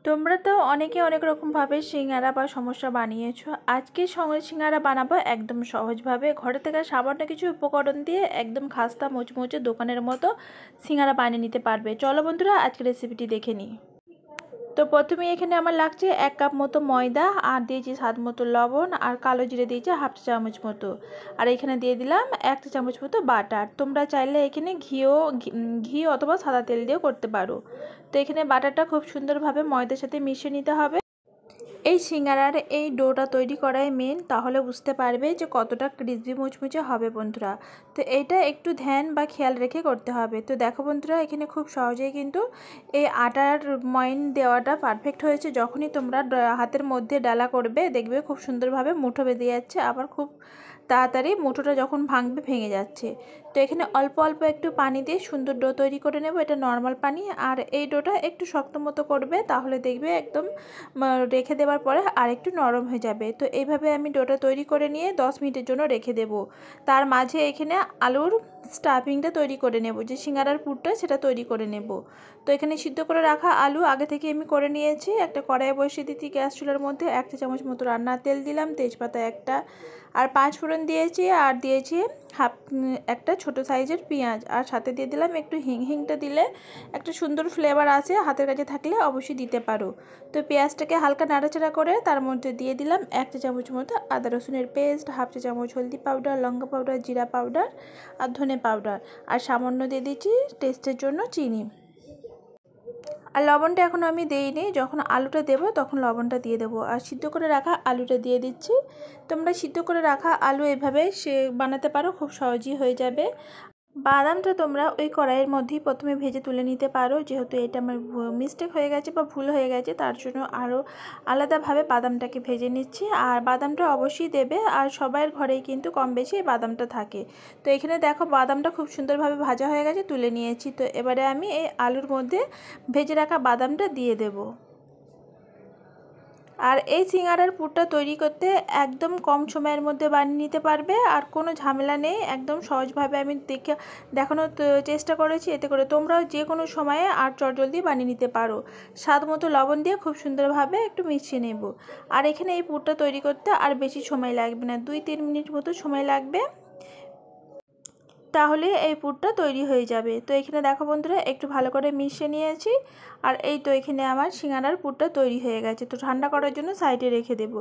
তোমরা তো অনেকে অনেক রকমভাবে সিঙ্গারা বা সমোসা বানিয়েছো। আজকে সিঙ্গারা বানাবো একদম সহজভাবে, ঘরে থেকে সামান্য কিছু উপকরণ দিয়ে একদম খাস্তা মুচমুচে দোকানের মতো সিঙ্গারা বানিয়ে নিতে পারবে। চলো বন্ধুরা, আজকে রেসিপিটি দেখে নিই। তো প্রথমে এখানে আমার লাগছে 1 কাপ মতো ময়দা, আর দিয়েছি স্বাদ মতো লবণ, আর কালো জিরে দিয়েছি হাফ চা চামচ মতো, আর এখানে দিয়ে দিলাম 1 চা চামচ মতো বাটার। তোমরা চাইলে এখানে ঘি অথবা সাদা তেল দিয়েও করতে পারো। তো এখানে বাটারটা খুব সুন্দরভাবে ময়দার সাথে মিশিয়ে নিতে হবে। এই সিঙ্গারার এই ডোটা তৈরি করাই মেন, তাহলে বুঝতে পারবে যে কতটা ক্রিসপি মুচমুচে হবে বন্ধুরা। তো এইটা একটু ধ্যান বা খেয়াল রেখে করতে হবে। তো দেখো বন্ধুরা, এখানে খুব সহজেই কিন্তু এই আটার ময়ন দেওয়াটা পারফেক্ট হয়েছে। যখনই তোমরা হাতের মধ্যে ডালা করবে দেখবে খুব সুন্দরভাবে মুঠো বেঁধে যাচ্ছে, আবার খুব তাড়াতাড়ি মুঠোটা যখন ভাঙবে ভেঙে যাচ্ছে। তো এখানে অল্প অল্প একটু পানি দিয়ে সুন্দর ডো তৈরি করে নেব। এটা নর্মাল পানি, আর এই ডোটা একটু শক্ত মতো করবে, তাহলে দেখবে একদম রেখে দেওয়ার পরে আর একটু নরম হয়ে যাবে। তো এইভাবে আমি ডোটা তৈরি করে নিয়ে 10 মিনিটের জন্য রেখে দেব। তার মাঝে এখানে আলুর স্টাফিংটা তৈরি করে নেব, যে সিঙ্গারার পুরটা সেটা তৈরি করে নেব। তো এখানে সিদ্ধ করে রাখা আলু আগে থেকে আমি করে নিয়েছি। একটা কড়াই বসিয়ে দিচ্ছি গ্যাস চুলার মধ্যে, 1 চা চামচ মতো রান্নার তেল দিলাম, তেজপাতা একটা, আর 5 ফোড়ন দিয়েছি, আর দিয়েছি একটা ছোট সাইজের পেঁয়াজ, আর সাথে দিয়ে দিলাম একটু হিংটা দিলে একটা সুন্দর ফ্লেভার আছে, হাতের কাছে থাকলে অবশ্যই দিতে পারো। তো পেঁয়াজটাকে হালকা নাড়াচাড়া করে তার মধ্যে দিয়ে দিলাম 1 চা চামচ মতো আদা রসুনের পেস্ট, হাফ চা চামচ হলদি পাউডার, লঙ্কা পাউডার, জিরা পাউডার, আর ধনে পাউডার, আর সামান্য দিয়ে দিচ্ছি টেস্টের জন্য চিনি। আর লবণটা এখন আমি দেইনি, যখন আলুটা দেব তখন লবণটা দিয়ে দেবো। আর সিদ্ধ করে রাখা আলুটা দিয়ে দিচ্ছি। তোমরা সিদ্ধ করে রাখা আলু এভাবে বানাতে পারো, খুব সহজেই হয়ে যাবে। বাদামটা তোমরা ওই কড়াইয়ের মধ্যেই প্রথমে ভেজে তুলে নিতে পারো, যেহেতু এটা আমার মিস্টেক হয়ে গেছে বা ভুল হয়ে গেছে, তার জন্য আরও আলাদাভাবে বাদামটাকে ভেজে নিচ্ছি। আর বাদামটা অবশ্যই দেবে, আর সবার ঘরেই কিন্তু কম বেশি এই বাদামটা থাকে। তো এখানে দেখো বাদামটা খুব সুন্দরভাবে ভাজা হয়ে গেছে, তুলে নিয়েছি। তো এবারে আমি এই আলুর মধ্যে ভেজে রাখা বাদামটা দিয়ে দেবো। আর এই সিঙ্গারার পুরটা তৈরি করতে একদম কম সময়ের মধ্যে বানিয়ে নিতে পারবে, আর কোনো ঝামেলা নেই। একদম সহজভাবে আমি দেখানোর চেষ্টা করেছি, এতে করে তোমরাও যে কোনো সময়ে আর চটজলদি বানিয়ে নিতে পারো। স্বাদ মতো লবণ দিয়ে খুব সুন্দরভাবে একটু মিশিয়ে নেব। আর এখানে এই পুরটা তৈরি করতে আর বেশি সময় লাগবে না, 2-3 মিনিট মতো সময় লাগবে, তাহলে এই পুরটা তৈরি হয়ে যাবে। তো এখানে দেখো বন্ধুরা, একটু ভালো করে মিশিয়ে নিয়েছি। আর এই তো এখানে আমার সিঙ্গারার পুরটা তৈরি হয়ে গেছে। তো ঠান্ডা করার জন্য সাইডে রেখে দেব।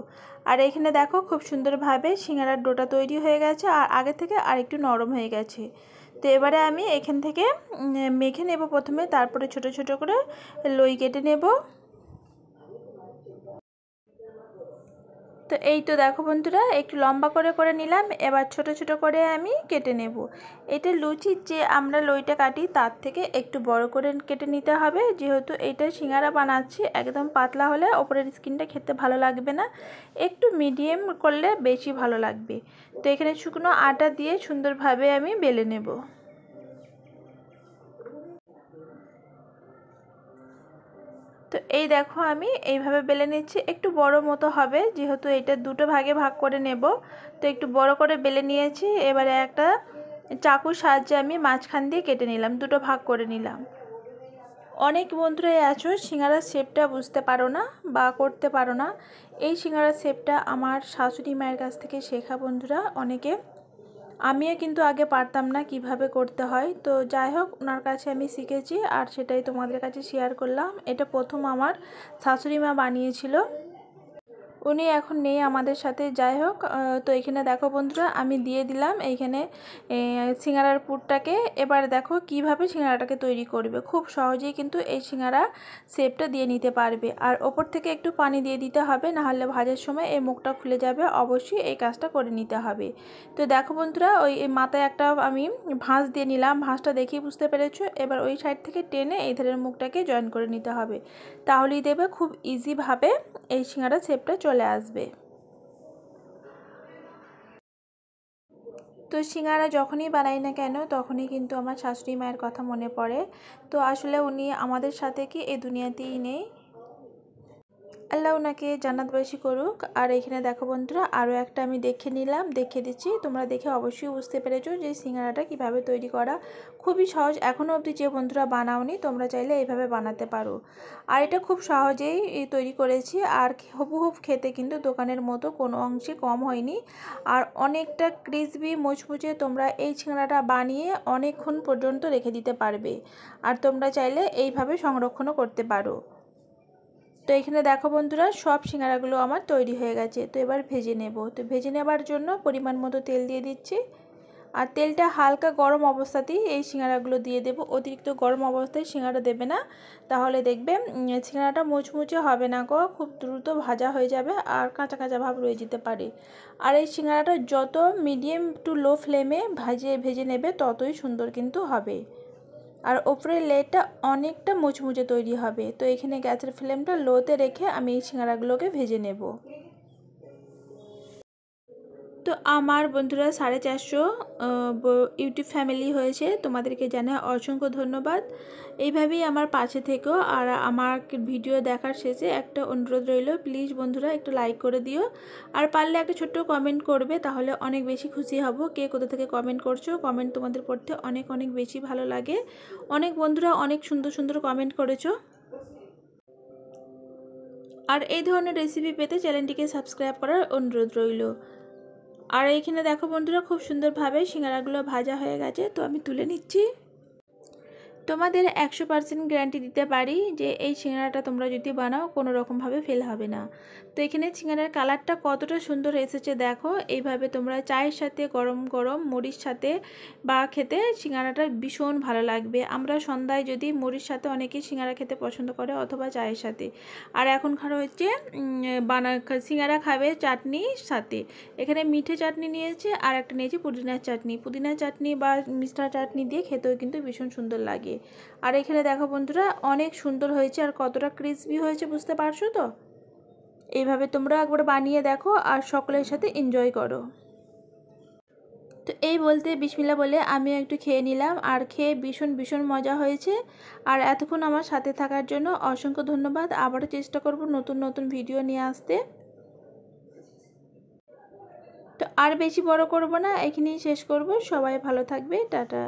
আর এখানে দেখো খুব সুন্দরভাবে সিঙ্গারার ডোটা তৈরি হয়ে গেছে, আর আগে থেকে আর একটু নরম হয়ে গেছে। তো এবারে আমি এখান থেকে মেখে নেব প্রথমে, তারপরে ছোট ছোট করে লই কেটে নেব। তো এই তো দেখো বন্ধুরা, একটু লম্বা করে করে নিলাম, এবার ছোট ছোট করে আমি কেটে নেব। এটা লুচির যে আমরা লইটা কাটি তার থেকে একটু বড় করে কেটে নিতে হবে, যেহেতু এইটা সিঙ্গারা বানাচ্ছি। একদম পাতলা হলে ওপরের স্কিনটা খেতে ভালো লাগবে না, একটু মিডিয়াম করলে বেশি ভালো লাগবে। তো এখানে শুকনো আটা দিয়ে সুন্দরভাবে আমি বেলে নেব। তো এই দেখো আমি এইভাবে বেলে নিচ্ছি, একটু বড় মতো হবে, যেহেতু এটা দুটো ভাগে ভাগ করে নেব। তো একটু বড় করে বেলে নিয়েছি। এবারে একটা চাকুর সাহায্যে আমি মাঝখান দিয়ে কেটে নিলাম, দুটো ভাগ করে নিলাম। অনেক বন্ধুরাই আছো সিঙ্গারার শেপটা বুঝতে পারো না বা করতে পারো না। এই সিঙ্গারার শেপটা আমার শাশুড়ি মায়ের কাছ থেকে শেখা বন্ধুরা, অনেকে। আমিও কিন্তু আগে পারতাম না কিভাবে করতে হয়। তো যাই হোক, ওনার কাছে আমি শিখেছি, আর সেটাই তোমাদের কাছে শেয়ার করলাম। এটা প্রথম আমার শাশুড়ি মা বানিয়েছিল, উনি এখন নেই আমাদের সাথে। যাই হোক, তো এখানে দেখো বন্ধুরা, আমি দিয়ে দিলাম এইখানে সিঙ্গারার পুরটাকে। এবার দেখো কিভাবে সিঙ্গারাটাকে তৈরি করবে। খুব সহজেই কিন্তু এই সিঙ্গারা শেপটা দিয়ে নিতে পারবে। আর ওপর থেকে একটু পানি দিয়ে দিতে হবে, নাহলে ভাজার সময় এই মুখটা খুলে যাবে। অবশ্যই এই কাজটা করে নিতে হবে। তো দেখো বন্ধুরা, ওই মাথায় একটা আমি ভাঁজ দিয়ে নিলাম, ভাঁজটা দেখেই বুঝতে পেরেছো। এবার ওই সাইড থেকে টেনে এই ধারের মুখটাকে জয়েন করে নিতে হবে, তাহলেই দেবে খুব ইজিভাবে এই সিঙ্গারা শেপটা চলে আসবে। তো সিঙ্গারা যখনই বানাই না কেন, তখনই কিন্তু আমার শাশুড়ি মায়ের কথা মনে পড়ে। তো আসলে উনি আমাদের সাথে কি এই দুনিয়াতেই নেই। আল্লাহ ওনাকে জান্নাতবাসী করুক। আর এখানে দেখো বন্ধুরা আরও একটা আমি দেখে নিলাম, দেখে দিচ্ছি। তোমরা দেখে অবশ্যই বুঝতে পেরেছো যে সিঙ্গারাটা কিভাবে তৈরি করা। খুবই সহজ, এখনও অবধি যে বন্ধুরা বানাওনি তোমরা চাইলে এইভাবে বানাতে পারো। আর এটা খুব সহজেই তৈরি করেছি, আর হুবহুব খেতে কিন্তু দোকানের মতো কোনো অংশে কম হয়নি। আর অনেকটা ক্রিসপি মুচমুচে, তোমরা এই সিঙ্গারাটা বানিয়ে অনেকক্ষণ পর্যন্ত রেখে দিতে পারবে। আর তোমরা চাইলে এইভাবে সংরক্ষণও করতে পারো। তো এখানে দেখো বন্ধুরা সব সিঙ্গারাগুলো আমার তৈরি হয়ে গেছে। তো এবার ভেজে নেব। তো ভেজে নেবার জন্য পরিমাণ মতো তেল দিয়ে দিচ্ছি। আর তেলটা হালকা গরম অবস্থাতেই এই সিঙ্গারাগুলো দিয়ে দেব। অতিরিক্ত গরম অবস্থায় সিঙ্গারা দেবে না, তাহলে দেখবে সিঙ্গারাটা মুচমুচে হবে না গো, খুব দ্রুত ভাজা হয়ে যাবে আর কাঁচা কাঁচা ভাব রয়ে যেতে পারে। আর এই সিঙ্গারাটা যত মিডিয়াম টু লো ফ্লেমে ভেজে নেবে ততই সুন্দর কিন্তু হবে। আর ওপরের লেয়ারটা অনেকটা মুচমুচে তৈরি হবে। তো এখানে গ্যাসের ফ্লেমটা লোতে রেখে আমি এই সিঙ্গারাগুলোকে ভেজে নেব। তো আমার বন্ধুরা 450 ইউটিউব ফ্যামিলি হয়েছে, তোমাদেরকে জানাই অসংখ্য ধন্যবাদ। এইভাবেই আমার পাশে থেকো। আর আমার ভিডিও দেখার শেষে একটা অনুরোধ রইল, প্লিজ বন্ধুরা একটু লাইক করে দিও। আর পারলে একটা ছোট্ট কমেন্ট করবে, তাহলে অনেক বেশি খুশি হব। কে কোথা থেকে কমেন্ট করছো, কমেন্ট তোমাদের পড়তে অনেক অনেক বেশি ভালো লাগে। অনেক বন্ধুরা অনেক সুন্দর সুন্দর কমেন্ট করেছো। আর এই ধরনের রেসিপি পেতে চ্যানেলটিকে সাবস্ক্রাইব করার অনুরোধ রইল। আর এইখানে দেখো বন্ধুরা খুব সুন্দরভাবে সিঙ্গারাগুলো ভাজা হয়ে গেছে। তো আমি তুলে নিচ্ছি। তোমাদের 100% গ্যারান্টি দিতে পারি যে এই সিঙ্গারাটা তোমরা যদি বানাও কোনো রকমভাবে ফেল হবে না। তো এখানে সিঙ্গারার কালারটা কতটা সুন্দর এসেছে দেখো। এইভাবে তোমরা চায়ের সাথে গরম গরম মুড়ির সাথে বা খেতে সিঙ্গারাটা ভীষণ ভালো লাগবে। আমরা সন্ধ্যায় যদি মুড়ির সাথে অনেকেই সিঙ্গারা খেতে পছন্দ করে অথবা চায়ের সাথে। আর এখনকার হচ্ছে সিঙ্গারা খাবে চাটনির সাথে। এখানে মিঠে চাটনি নিয়েছি আর একটা নিয়েছি পুদিনার চাটনি। পুদিনার চাটনি বা মিষ্টা চাটনি দিয়ে খেতেও কিন্তু ভীষণ সুন্দর লাগে। আর এখানে দেখো বন্ধুরা অনেক সুন্দর হয়েছে আর কতটা ক্রিসপি হয়েছে বুঝতে পারছো তো। এইভাবে তোমরা একবার বানিয়ে দেখো আর সকলের সাথে এনজয় করো। তো এই বলতে বিসমিল্লাহ বলে আমি একটু খেয়ে নিলাম, আর খেয়ে ভীষণ ভীষণ মজা হয়েছে। আর এতক্ষণ আমার সাথে থাকার জন্য অসংখ্য ধন্যবাদ। আবারও চেষ্টা করব নতুন নতুন ভিডিও নিয়ে আসতে। তো আর বেশি বড় করব না, এখানেই শেষ করব। সবাই ভালো থাকবে, টাটা।